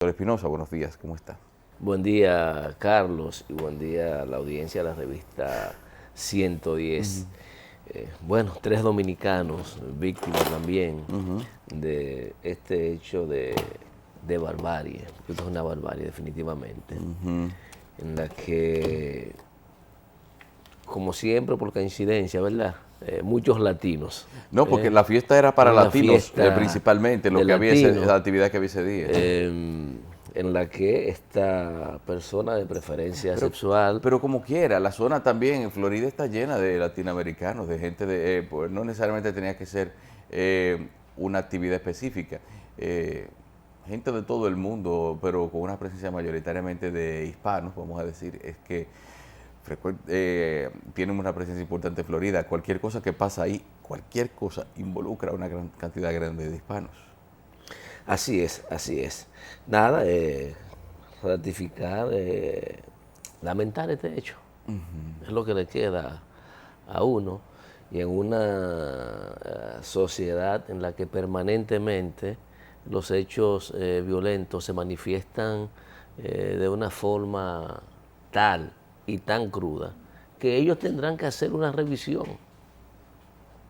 Doctor Espinosa, buenos días, ¿cómo está? Buen día, Carlos, y buen día a la audiencia de la revista 110. Bueno, 3 dominicanos víctimas también de este hecho de barbarie. Esto es una barbarie, definitivamente. En la que, como siempre, por coincidencia, ¿verdad? Muchos latinos. No, porque la fiesta era para Una latinos fiesta principalmente, lo de que había latinos la actividad que había ese día. en la que esta persona de preferencia Pero, sexual. pero como quiera, la zona también en Florida está llena de latinoamericanos, de gente pues no necesariamente tenía que ser una actividad específica. Eh, Gente de todo el mundo, pero con una presencia mayoritariamente de hispanos, vamos a decir, es que tienen una presencia importante en Florida. Cualquier cosa que pasa ahí, cualquier cosa involucra a una gran cantidad grande de hispanos. Así es, así es. Nada, ratificar, lamentar este hecho. Es lo que le queda a uno. Y en una sociedad en la que permanentemente los hechos violentos se manifiestan de una forma tal y tan cruda que ellos tendrán que hacer una revisión.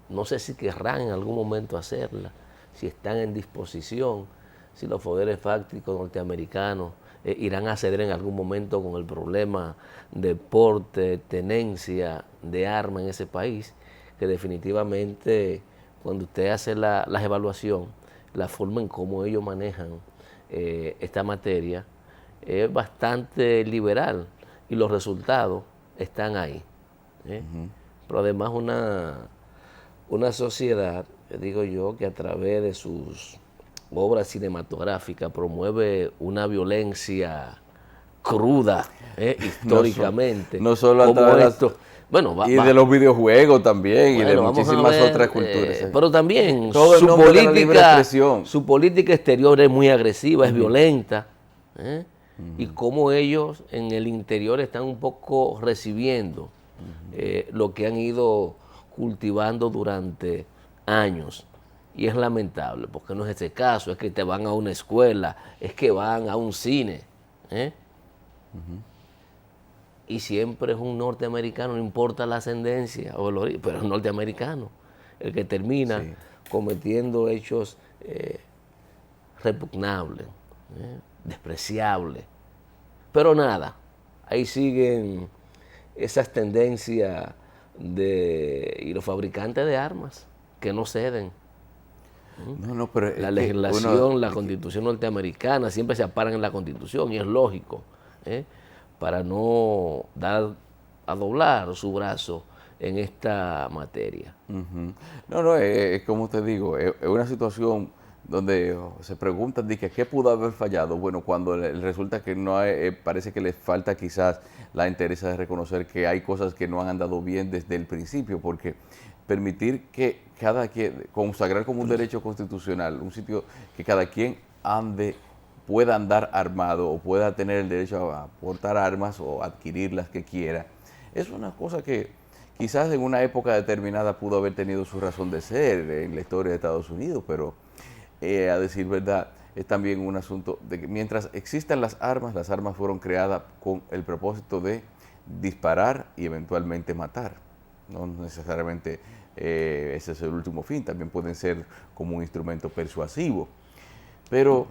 No sé si querrán en algún momento hacerla, si están en disposición, si los poderes fácticos norteamericanos irán a ceder en algún momento con el problema de porte, tenencia de armas en ese país, que definitivamente cuando usted hace la evaluación, la forma en cómo ellos manejan esta materia es bastante liberal y los resultados están ahí. Pero además una sociedad, digo yo, que a través de sus obras cinematográficas promueve una violencia cruda, No, históricamente, no solo a como través de esto. Bueno, y de los videojuegos también, y de bueno, vamos a muchísimas ver, otras culturas. pero también Todo en nombre de la libre expresión. su política exterior es muy agresiva, es violenta, ¿eh? Y cómo ellos en el interior están un poco recibiendo lo que han ido cultivando durante años. Y es lamentable, porque no es ese caso, es que te van a una escuela, es que van a un cine. ¿eh? Y siempre es un norteamericano, no importa la ascendencia, pero es un norteamericano el que termina Sí. cometiendo hechos repugnables, despreciables. Pero nada, ahí siguen esas tendencias y los fabricantes de armas que no ceden. No, no, pero La es que uno, legislación, la constitución norteamericana siempre se amparan en la constitución y es lógico, ¿eh? Para no dar a doblar su brazo en esta materia. no, no, es como te digo, es una situación donde se preguntan de que qué pudo haber fallado. Bueno, cuando resulta que no hay, parece que les falta quizás la interés de reconocer que hay cosas que no han andado bien desde el principio, porque permitir que cada quien, consagrar como un derecho constitucional, un sitio que cada quien ande, pueda andar armado o pueda tener el derecho a portar armas o adquirir las que quiera, es una cosa que quizás en una época determinada pudo haber tenido su razón de ser en la historia de Estados Unidos, pero a decir verdad, es también un asunto de que mientras existan las armas fueron creadas con el propósito de disparar y eventualmente matar. No necesariamente ese es el último fin, también pueden ser como un instrumento persuasivo. Pero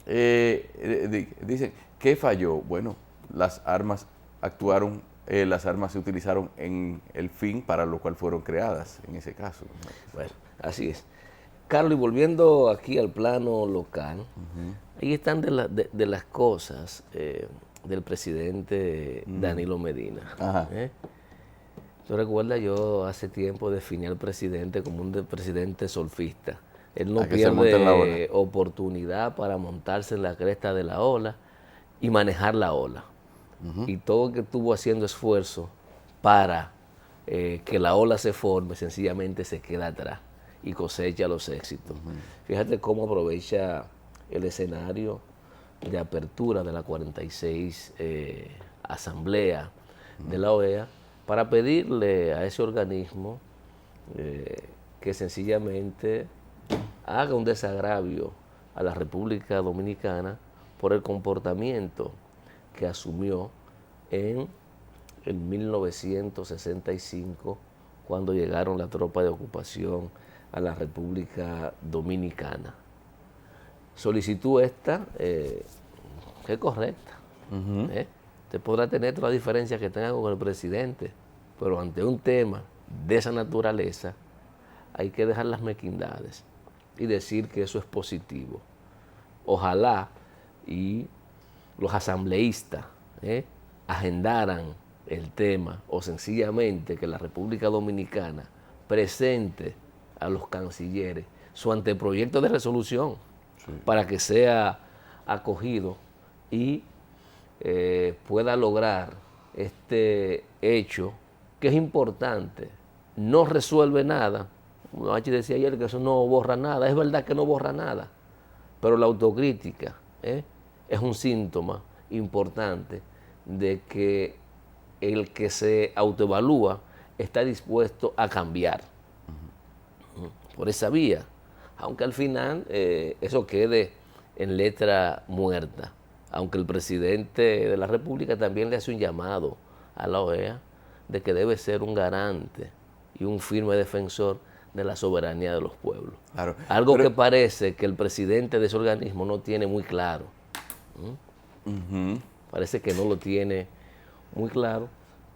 dicen, ¿qué falló? Bueno, las armas actuaron, las armas se utilizaron en el fin para lo cual fueron creadas, en ese caso. Bueno, así es. Carlos, y volviendo aquí al plano local, ahí están de las cosas del presidente Danilo Medina. Ajá. ¿Tú recuerdas? Yo hace tiempo definí al presidente como un presidente solfista. Él no A que se monte en la ola. pierde oportunidad para montarse en la cresta de la ola y manejar la ola. Y todo el que estuvo haciendo esfuerzo para que la ola se forme, sencillamente se queda atrás y cosecha los éxitos. Fíjate cómo aprovecha el escenario de apertura de la 46 Asamblea de la OEA para pedirle a ese organismo que sencillamente haga un desagravio a la República Dominicana por el comportamiento que asumió en 1965, cuando llegaron las tropas de ocupación a la República Dominicana. Solicitud esta, que es correcta. Usted podrá tener todas las diferencias que tenga con el presidente, pero ante un tema de esa naturaleza hay que dejar las mezquindades y decir que eso es positivo. Ojalá y los asambleístas agendaran el tema, o sencillamente que la República Dominicana presente a los cancilleres su anteproyecto de resolución, sí, para que sea acogido y pueda lograr este hecho que es importante. No resuelve nada. Machi decía ayer que eso no borra nada. Es verdad que no borra nada, pero la autocrítica es un síntoma importante de que el que se autoevalúa está dispuesto a cambiar por esa vía, aunque al final eso quede en letra muerta, aunque el presidente de la República también le hace un llamado a la OEA de que debe ser un garante y un firme defensor de la soberanía de los pueblos. Claro, algo que parece que el presidente de ese organismo no tiene muy claro. Parece que no lo tiene muy claro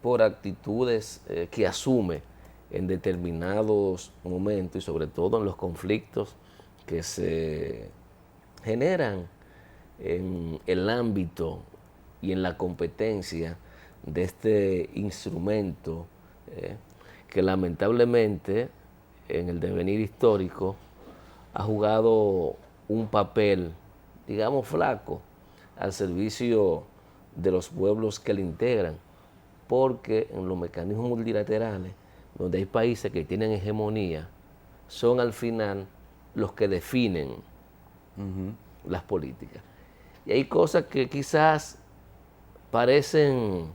por actitudes que asume en determinados momentos y sobre todo en los conflictos que se generan en el ámbito y en la competencia de este instrumento que lamentablemente en el devenir histórico ha jugado un papel, digamos, flaco al servicio de los pueblos que le integran, porque en los mecanismos multilaterales, donde hay países que tienen hegemonía, son al final los que definen las políticas. Y hay cosas que quizás parecen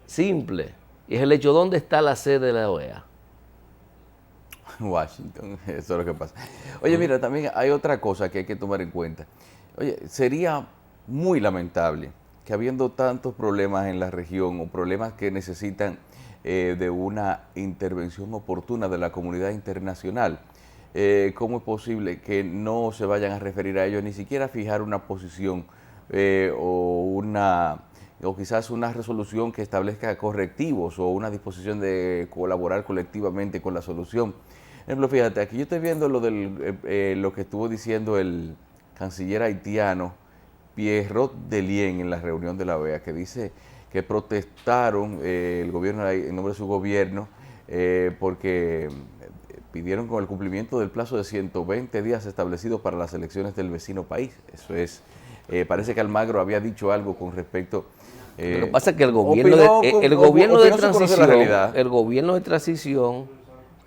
simples, y es el hecho: ¿dónde está la sede de la OEA? Washington, eso es lo que pasa. Oye, mira, también hay otra cosa que hay que tomar en cuenta. Oye, sería muy lamentable que habiendo tantos problemas en la región o problemas que necesitan de una intervención oportuna de la comunidad internacional, ¿cómo es posible que no se vayan a referir a ellos, ni siquiera fijar una posición o quizás una resolución que establezca correctivos o una disposición de colaborar colectivamente con la solución? Por ejemplo, fíjate, aquí yo estoy viendo lo que estuvo diciendo el canciller haitiano Pierrot Delien en la reunión de la OEA, que dice que protestaron el gobierno en nombre de su gobierno porque pidieron con el cumplimiento del plazo de 120 días establecido para las elecciones del vecino país. Eso es, parece que Almagro había dicho algo con respecto. Lo que pasa es que el gobierno de transición,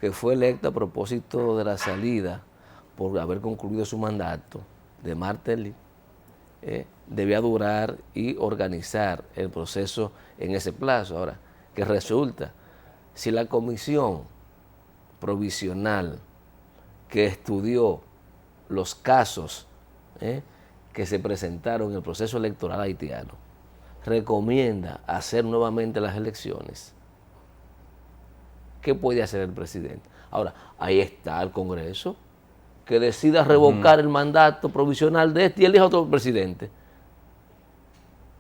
que fue electo a propósito de la salida por haber concluido su mandato de Martelly, debía durar y organizar el proceso en ese plazo. Ahora, ¿qué resulta? Si la comisión provisional que estudió los casos que se presentaron en el proceso electoral haitiano recomienda hacer nuevamente las elecciones, ¿qué puede hacer el presidente? Ahora, ahí está el Congreso, que decida revocar el mandato provisional de este y elija otro presidente.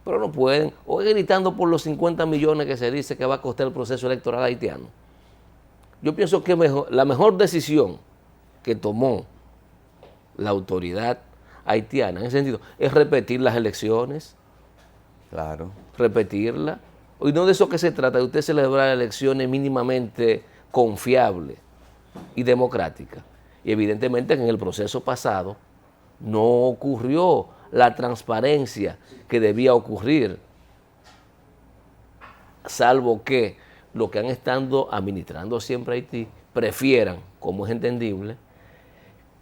Pero no pueden, o gritando por los 50 millones que se dice que va a costar el proceso electoral haitiano. Yo pienso que la mejor decisión que tomó la autoridad haitiana en ese sentido es repetir las elecciones. Claro. Repetirla. Y no de eso que se trata, de usted celebrar elecciones mínimamente confiables y democráticas. Y evidentemente que en el proceso pasado no ocurrió la transparencia que debía ocurrir, salvo que los que han estado administrando siempre Haití prefieran, como es entendible,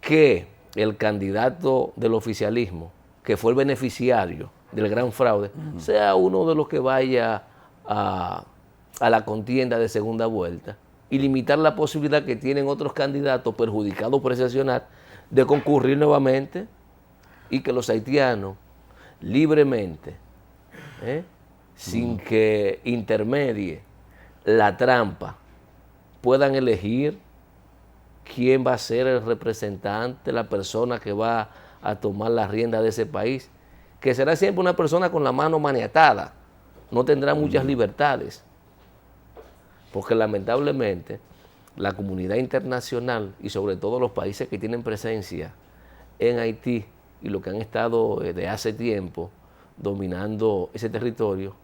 que el candidato del oficialismo, que fue el beneficiario del gran fraude, sea uno de los que vaya a la contienda de segunda vuelta y limitar la posibilidad que tienen otros candidatos perjudicados por ese accionar de concurrir nuevamente. y que los haitianos libremente, sin que intermedie la trampa, puedan elegir quién va a ser el representante, la persona que va a tomar la rienda de ese país, que será siempre una persona con la mano maniatada, no tendrá muchas libertades, porque lamentablemente la comunidad internacional y sobre todo los países que tienen presencia en Haití y los que han estado de hace tiempo dominando ese territorio,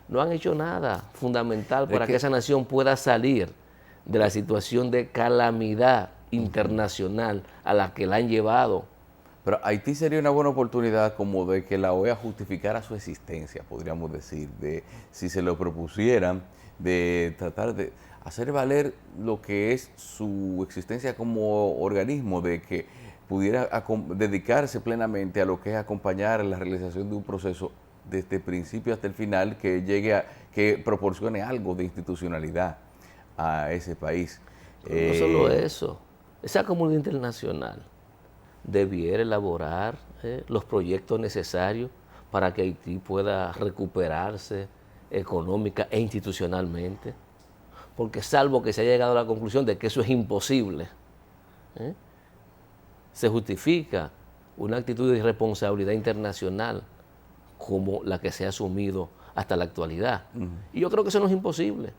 no han hecho nada fundamental para que esa nación pueda salir de la situación de calamidad internacional a la que la han llevado. Pero Haití sería una buena oportunidad como de que la OEA justificara su existencia, podríamos decir, de si se lo propusieran, de tratar de hacer valer lo que es su existencia como organismo, de que pudiera dedicarse plenamente a lo que es acompañar la realización de un proceso desde el principio hasta el final que llegue a, que proporcione algo de institucionalidad a ese país. No solo eso, esa comunidad internacional debiera elaborar los proyectos necesarios para que Haití pueda recuperarse económica e institucionalmente, porque salvo que se haya llegado a la conclusión de que eso es imposible, se justifica una actitud de irresponsabilidad internacional como la que se ha asumido hasta la actualidad. Y yo creo que eso no es imposible.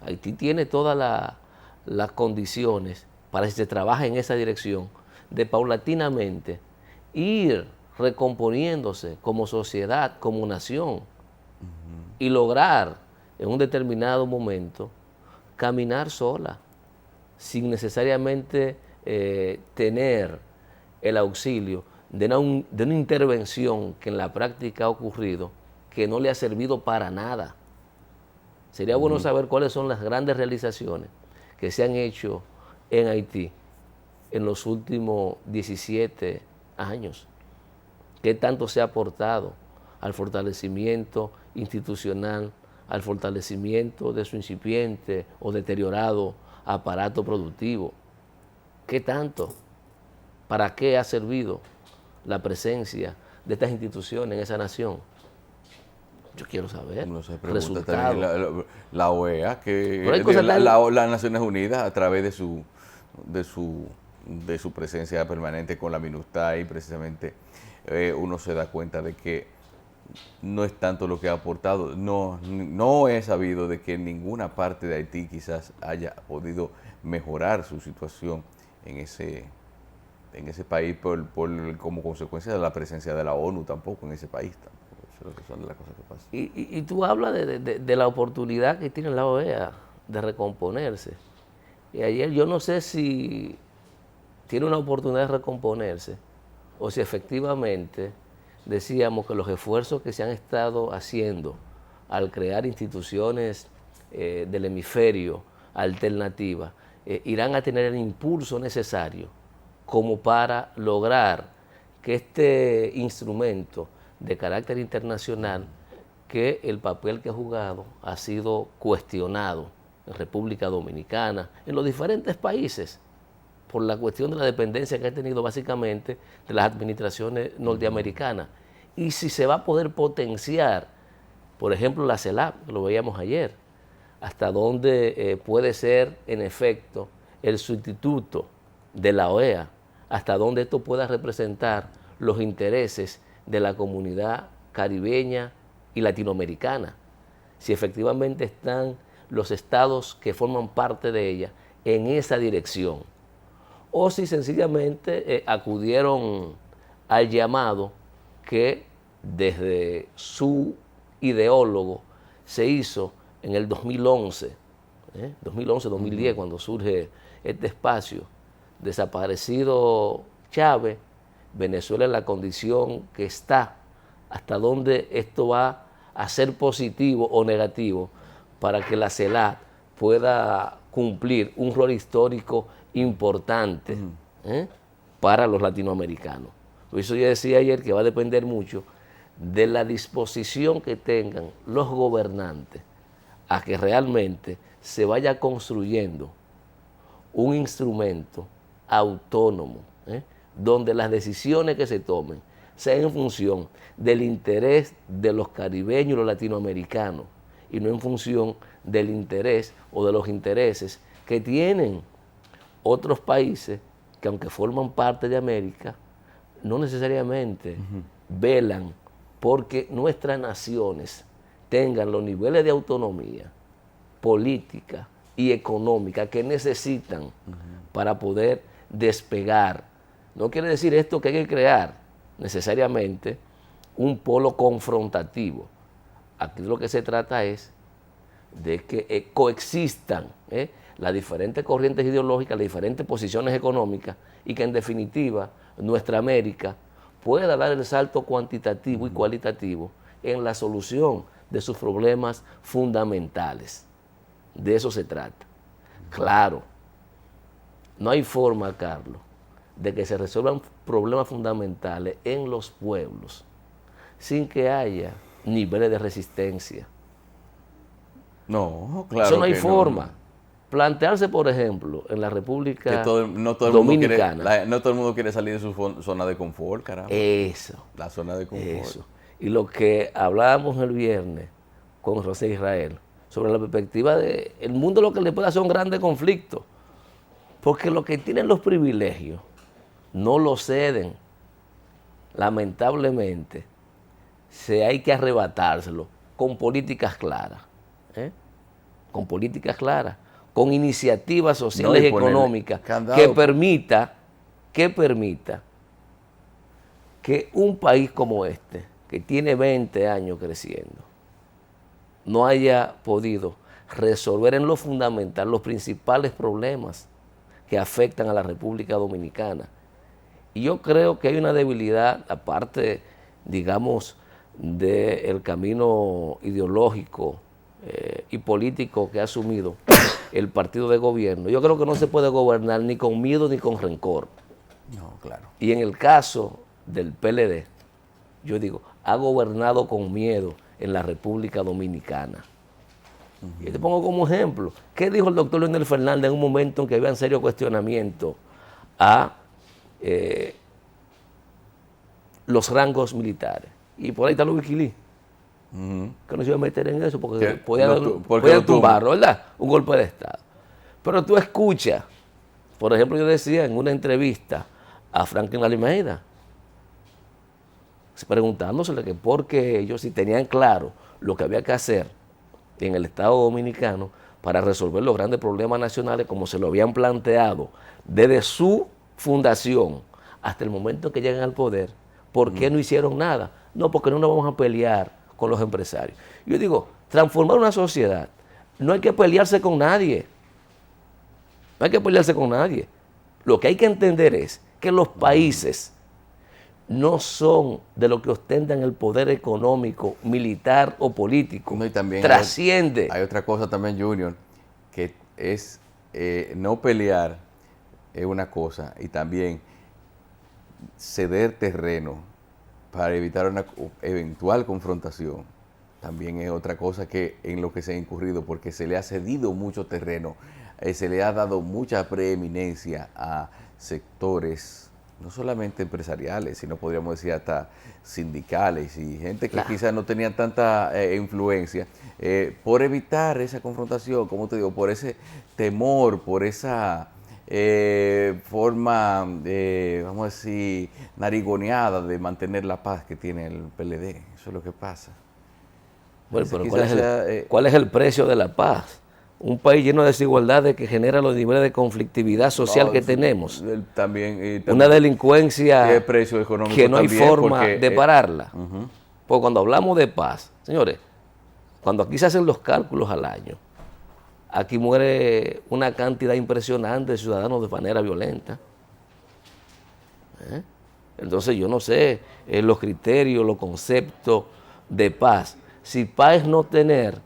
Haití tiene todas las condiciones para, si se trabaja en esa dirección, de paulatinamente ir recomponiéndose como sociedad, como nación, y lograr en un determinado momento caminar sola, sin necesariamente tener el auxilio de una intervención que en la práctica ha ocurrido, que no le ha servido para nada. Sería bueno saber cuáles son las grandes realizaciones que se han hecho en Haití en los últimos 17 años. ¿Qué tanto se ha aportado al fortalecimiento institucional, al fortalecimiento de su incipiente o deteriorado aparato productivo? ¿Qué tanto? ¿Para qué ha servido la presencia de estas instituciones en esa nación? Yo quiero saber. No se pregunta también la OEA, que las Naciones Unidas, a través de su presencia permanente con la MINUSTAH, y precisamente uno se da cuenta de que no es tanto lo que ha aportado. No he sabido de que en ninguna parte de Haití quizás haya podido mejorar su situación en ese país como consecuencia de la presencia de la ONU tampoco en ese país. Eso es lo que son de las cosas que pasan. Y tú hablas de la oportunidad que tiene la OEA de recomponerse. Y ayer yo no sé si tiene una oportunidad de recomponerse o si efectivamente decíamos que los esfuerzos que se han estado haciendo al crear instituciones del hemisferio alternativas irán a tener el impulso necesario como para lograr que este instrumento de carácter internacional, que el papel que ha jugado ha sido cuestionado en República Dominicana, en los diferentes países, por la cuestión de la dependencia que ha tenido básicamente de las administraciones norteamericanas. Y si se va a poder potenciar, por ejemplo, la CELAC, que lo veíamos ayer, hasta dónde puede ser, en efecto, el sustituto de la OEA, hasta dónde esto pueda representar los intereses de la comunidad caribeña y latinoamericana, si efectivamente están los estados que forman parte de ella en esa dirección, o si sencillamente acudieron al llamado que desde su ideólogo se hizo en el 2011, 2011-2010, cuando surge este espacio. Desaparecido Chávez, Venezuela en la condición que está, hasta dónde esto va a ser positivo o negativo para que la CELAC pueda cumplir un rol histórico importante para los latinoamericanos. Por eso yo decía ayer que va a depender mucho de la disposición que tengan los gobernantes a que realmente se vaya construyendo un instrumento autónomo, donde las decisiones que se tomen sean en función del interés de los caribeños y los latinoamericanos y no en función del interés o de los intereses que tienen otros países que, aunque forman parte de América, no necesariamente velan porque nuestras naciones tengan los niveles de autonomía política y económica que necesitan para poder despegar. No quiere decir esto que hay que crear necesariamente un polo confrontativo. Aquí lo que se trata es de que coexistan las diferentes corrientes ideológicas, las diferentes posiciones económicas y que en definitiva nuestra América pueda dar el salto cuantitativo y cualitativo en la solución de sus problemas fundamentales. De eso se trata. Claro, no hay forma, Carlos, de que se resuelvan problemas fundamentales en los pueblos sin que haya niveles de resistencia. No, claro. Eso no hay que forma. No. Plantearse, por ejemplo, en la República no todo Dominicana. No todo el mundo quiere salir de su zona de confort, caramba. Eso. La zona de confort. Eso. Y lo que hablábamos el viernes con José Israel, sobre la perspectiva de el mundo, lo que le puede hacer un grande conflicto. Porque los que tienen los privilegios no lo ceden. Lamentablemente, hay que arrebatárselo con políticas claras. Con políticas claras, con iniciativas sociales y económicas que permita que un país como este, que tiene 20 años creciendo, no haya podido resolver en lo fundamental los principales problemas que afectan a la República Dominicana. Y yo creo que hay una debilidad, aparte, digamos, del camino ideológico y político que ha asumido el partido de gobierno. Yo creo que no se puede gobernar ni con miedo ni con rencor. No, claro. Y en el caso del PLD, yo digo, ha gobernado con miedo en la República Dominicana. Y te pongo como ejemplo, ¿qué dijo el doctor Leonel Fernández en un momento en que había un serio cuestionamiento a los rangos militares? Y por ahí está los Wikileaks, que no se iba a meter en eso porque podía tumbarlo, ¿verdad? Un golpe de Estado. Pero tú escuchas, por ejemplo, yo decía en una entrevista a Franklin Almeida, preguntándosele que por qué ellos si tenían claro lo que había que hacer en el Estado Dominicano para resolver los grandes problemas nacionales como se lo habían planteado desde su fundación hasta el momento en que llegan al poder. ¿Por qué no hicieron nada? No, porque no nos vamos a pelear con los empresarios. Yo digo, transformar una sociedad, no hay que pelearse con nadie. No hay que pelearse con nadie. Lo que hay que entender es que los países no son de los que ostentan el poder económico, militar o político. No, y también trasciende. Hay otra cosa también, Junior, que es no pelear es una cosa y también ceder terreno para evitar una eventual confrontación también es otra cosa que en lo que se ha incurrido, porque se le ha cedido mucho terreno, se le ha dado mucha preeminencia a sectores no solamente empresariales, sino podríamos decir hasta sindicales y gente que quizás no tenía tanta influencia, por evitar esa confrontación, como te digo, por ese temor, por esa forma, vamos a decir, narigoneada de mantener la paz que tiene el PLD. Eso es lo que pasa. Bueno, pero ¿cuál es el precio de la paz? Un país lleno de desigualdades que genera los niveles de conflictividad social que tenemos. También, una delincuencia precio económico que no hay también, forma de pararla. Porque cuando hablamos de paz, señores, cuando aquí se hacen los cálculos al año, aquí muere una cantidad impresionante de ciudadanos de manera violenta. Entonces yo no sé los criterios, los conceptos de paz. Si paz es no tener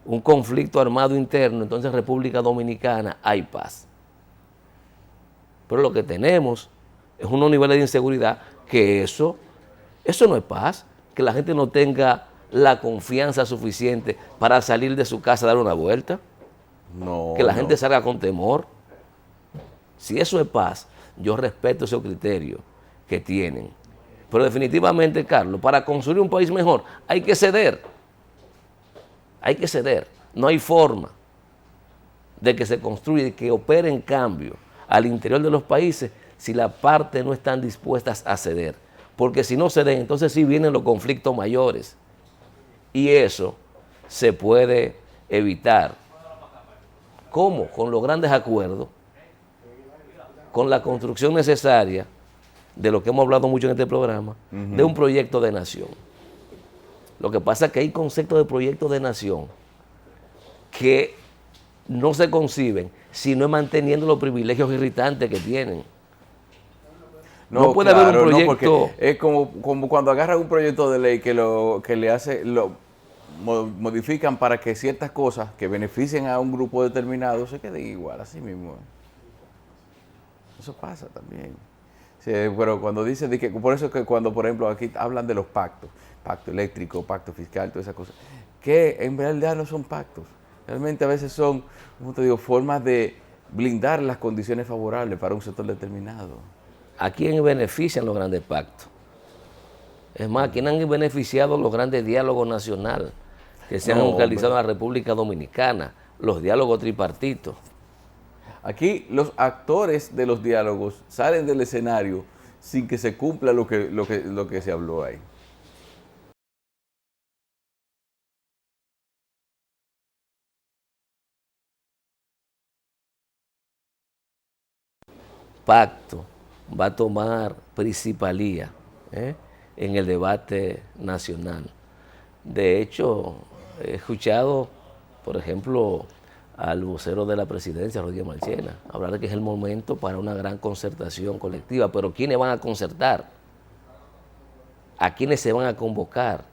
un conflicto armado interno, entonces en República Dominicana hay paz. Pero lo que tenemos es unos niveles de inseguridad que eso no es paz. Que la gente no tenga la confianza suficiente para salir de su casa a dar una vuelta. No, que la gente salga con temor. Si eso es paz, yo respeto ese criterio. que tienen. Pero definitivamente, Carlos, para construir un país mejor hay que ceder. Hay que ceder. No hay forma de que se construya y que opere en cambio al interior de los países si las partes no están dispuestas a ceder. Porque si no ceden, entonces sí vienen los conflictos mayores. Y eso se puede evitar. ¿Cómo? Con los grandes acuerdos, con la construcción necesaria de lo que hemos hablado mucho en este programa, de un proyecto de nación. Lo que pasa es que hay conceptos de proyecto de nación que no se conciben si no es manteniendo los privilegios irritantes que tienen. No puede haber un proyecto. No, porque es como cuando agarran un proyecto de ley modifican para que ciertas cosas que beneficien a un grupo determinado se queden igual, así mismo. Eso pasa también. Sí, pero cuando dicen de que, por eso es que cuando, por ejemplo, aquí hablan de los pactos, pacto eléctrico, pacto fiscal, todas esas cosas, que en realidad no son pactos. Realmente a veces son, como te digo, formas de blindar las condiciones favorables para un sector determinado. ¿A quién benefician los grandes pactos? Es más, ¿a quién han beneficiado los grandes diálogos nacionales que se han realizado en la República Dominicana? Los diálogos tripartitos. Aquí los actores de los diálogos salen del escenario sin que se cumpla lo que se habló ahí. Pacto va a tomar principalía en el debate nacional. De hecho, he escuchado, por ejemplo, al vocero de la presidencia, Rodríguez Marchena, hablar de que es el momento para una gran concertación colectiva. Pero ¿quiénes van a concertar? ¿A quiénes se van a convocar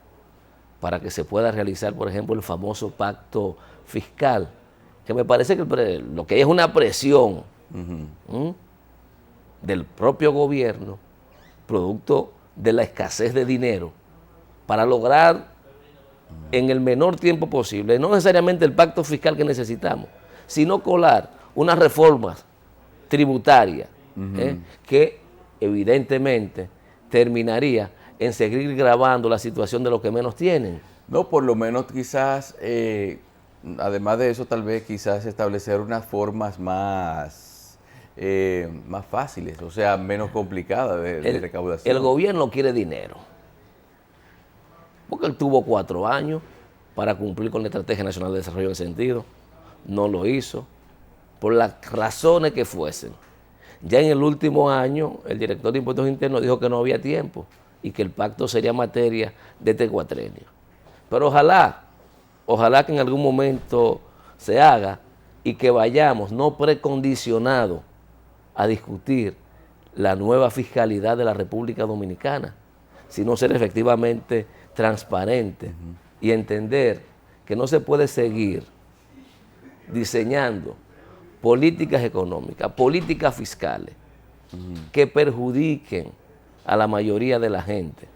para que se pueda realizar, por ejemplo, el famoso pacto fiscal? Que me parece que lo que hay es una presión del propio gobierno, producto de la escasez de dinero, para lograr en el menor tiempo posible, no necesariamente el pacto fiscal que necesitamos, sino colar unas reformas tributarias que evidentemente terminaría en seguir gravando la situación de los que menos tienen. No, por lo menos quizás, además de eso, tal vez quizás establecer unas formas más fáciles, o sea, menos complicadas de recaudación. El gobierno quiere dinero, porque él tuvo 4 años para cumplir con la Estrategia Nacional de Desarrollo en ese sentido. No lo hizo, por las razones que fuesen. Ya en el último año, el director de Impuestos Internos dijo que no había tiempo y que el pacto sería materia de este cuatrenio. Pero ojalá que en algún momento se haga y que vayamos no precondicionados a discutir la nueva fiscalidad de la República Dominicana, sino ser efectivamente transparente y entender que no se puede seguir diseñando políticas económicas, políticas fiscales que perjudiquen a la mayoría de la gente.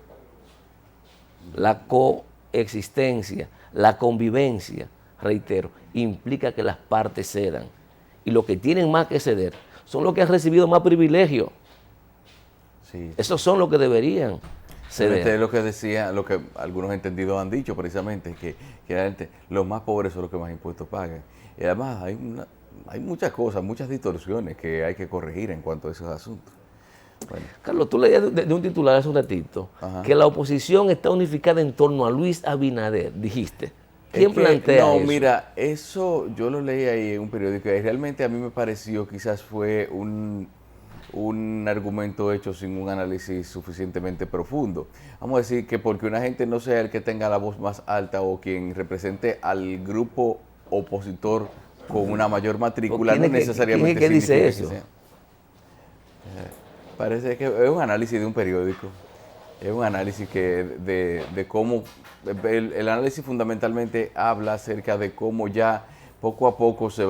La coexistencia, la convivencia, reitero, implica que las partes cedan. Y los que tienen más que ceder son los que han recibido más privilegios. Sí. Esos son los que deberían ceder. Es lo que decía, lo que algunos entendidos han dicho precisamente, que realmente los más pobres son los que más impuestos pagan. Y además hay muchas cosas, muchas distorsiones que hay que corregir en cuanto a esos asuntos. Bueno. Carlos, tú leías de un titular hace un ratito que la oposición está unificada en torno a Luis Abinader, dijiste. ¿Quién plantea eso? No, mira, eso yo lo leí ahí en un periódico y realmente a mí me pareció quizás fue un argumento hecho sin un análisis suficientemente profundo. Vamos a decir que porque una gente no sea el que tenga la voz más alta o quien represente al grupo opositor con una mayor matrícula, no necesariamente ¿quién es que dice eso? Parece que es un análisis de un periódico. Es un análisis de cómo, el análisis fundamentalmente habla acerca de cómo ya poco a poco se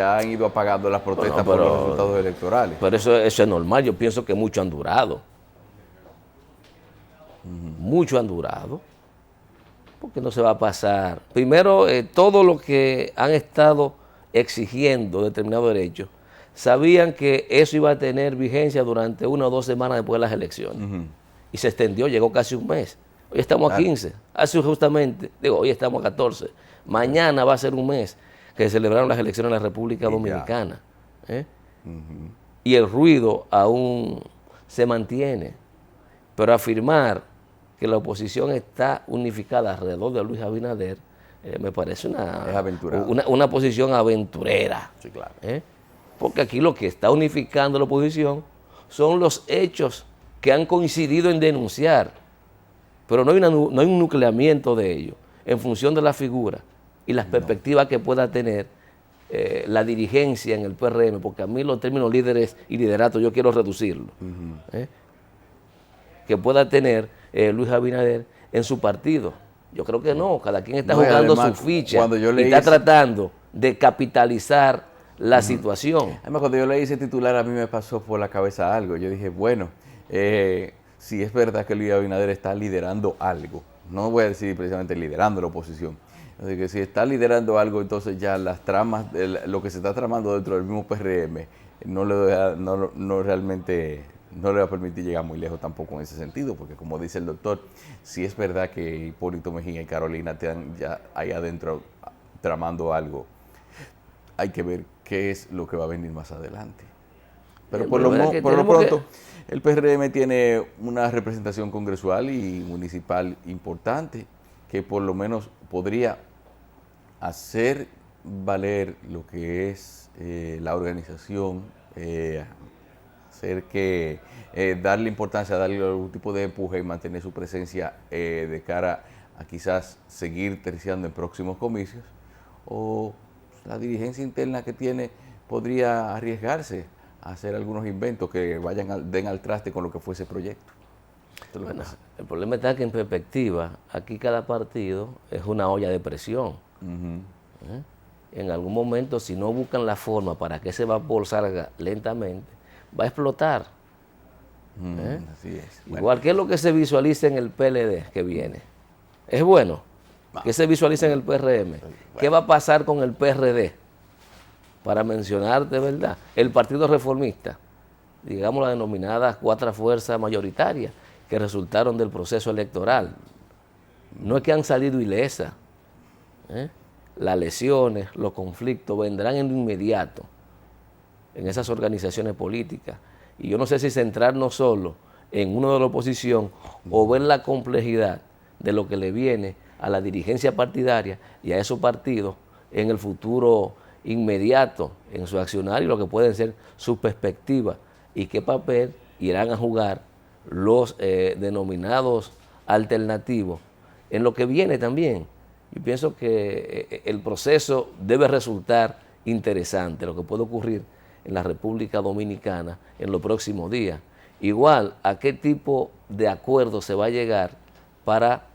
han ido apagando las protestas por los resultados electorales. Pero eso es normal, yo pienso que mucho han durado. Mucho han durado. Porque no se va a pasar. Primero, todo lo que han estado exigiendo determinados derechos sabían que eso iba a tener vigencia durante 1 o 2 semanas después de las elecciones. Y se extendió, llegó casi un mes. Hoy estamos a 15. Hace justamente, hoy estamos a 14. Mañana va a ser un mes que se celebraron las elecciones en la República Dominicana. Y el ruido aún se mantiene. Pero afirmar que la oposición está unificada alrededor de Luis Abinader, me parece una posición aventurera. Sí, claro. Porque aquí lo que está unificando la oposición son los hechos que han coincidido en denunciar, pero no hay un nucleamiento de ellos en función de la figura y las perspectivas que pueda tener la dirigencia en el PRM, porque a mí los términos líderes y liderato yo quiero reducirlo, que pueda tener Luis Abinader en su partido. Yo creo que no, cada quien está jugando además, su ficha y está tratando de capitalizar la situación. Además, cuando yo leí ese titular, a mí me pasó por la cabeza algo. Yo dije, bueno, si es verdad que Luis Abinader está liderando algo, no voy a decir precisamente liderando la oposición, así que si está liderando algo, entonces ya las tramas, lo que se está tramando dentro del mismo PRM, realmente no le va a permitir llegar muy lejos tampoco en ese sentido, porque como dice el doctor, si es verdad que Hipólito Mejía y Carolina están ya ahí adentro tramando algo, hay que ver qué es lo que va a venir más adelante. Pero por lo pronto, el PRM tiene una representación congresual y municipal importante que por lo menos podría hacer valer lo que es la organización, darle importancia, darle algún tipo de empuje y mantener su presencia de cara a quizás seguir terciando en próximos comicios, o la dirigencia interna que tiene podría arriesgarse a hacer algunos inventos que den al traste con lo que fue ese proyecto. Bueno, el problema está que en perspectiva, aquí cada partido es una olla de presión. En algún momento, si no buscan la forma para que ese vapor salga lentamente, va a explotar. Así es. Igual que es lo que se visualiza en el PLD que viene. Es bueno que se visualiza en el PRM. ¿Qué va a pasar con el PRD? Para mencionar de verdad, el Partido Reformista, digamos las denominadas 4 fuerzas mayoritarias que resultaron del proceso electoral. No es que han salido ilesas. Las lesiones, los conflictos vendrán en lo inmediato en esas organizaciones políticas. Y yo no sé si centrarnos solo en uno de la oposición o ver la complejidad de lo que le viene a la dirigencia partidaria y a esos partidos en el futuro inmediato, en su accionar y lo que pueden ser sus perspectivas y qué papel irán a jugar los denominados alternativos en lo que viene también. Yo pienso que el proceso debe resultar interesante, lo que puede ocurrir en la República Dominicana en los próximos días. Igual, a qué tipo de acuerdo se va a llegar para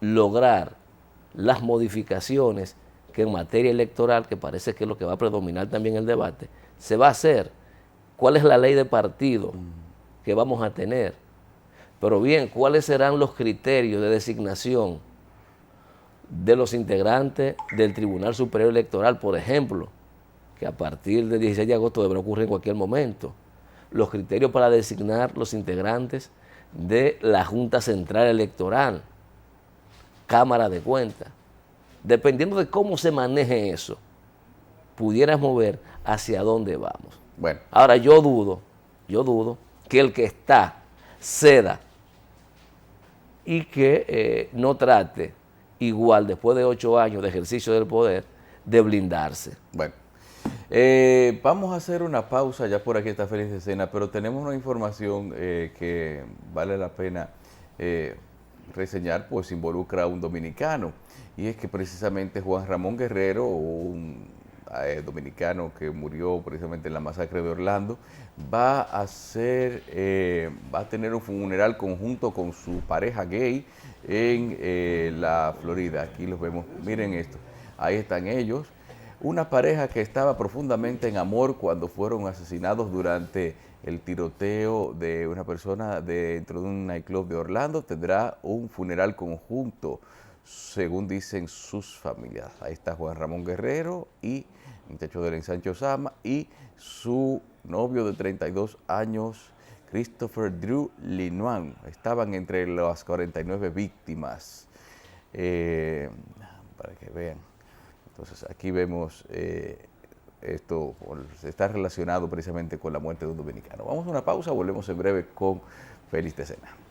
lograr las modificaciones que en materia electoral, que parece que es lo que va a predominar también el debate, se va a hacer. ¿Cuál es la ley de partido que vamos a tener? Pero bien, ¿cuáles serán los criterios de designación de los integrantes del Tribunal Superior Electoral, por ejemplo, que a partir del 16 de agosto deberá ocurrir en cualquier momento? Los criterios para designar los integrantes de la Junta Central Electoral, Cámara de Cuentas. Dependiendo de cómo se maneje eso, pudiéramos ver hacia dónde vamos. Bueno. Ahora yo dudo que el que está ceda y que no trate igual después de 8 años de ejercicio del poder de blindarse. Bueno, vamos a hacer una pausa, ya por aquí está Félix de Sena, pero tenemos una información que vale la pena reseñar, pues involucra a un dominicano, y es que precisamente Juan Ramón Guerrero, un dominicano que murió precisamente en la masacre de Orlando, va a tener un funeral conjunto con su pareja gay en la Florida. Aquí los vemos, miren esto, ahí están ellos, una pareja que estaba profundamente en amor cuando fueron asesinados durante el tiroteo de una persona dentro de un nightclub de Orlando. Tendrá un funeral conjunto según dicen sus familias. Ahí está Juan Ramón Guerrero y el muchacho del ensanche Osama y su novio de 32 años, Christopher Drew Linois. Estaban entre las 49 víctimas. Para que vean. Entonces aquí vemos esto está relacionado precisamente con la muerte de un dominicano. Vamos a una pausa, volvemos en breve con Félix Tecena.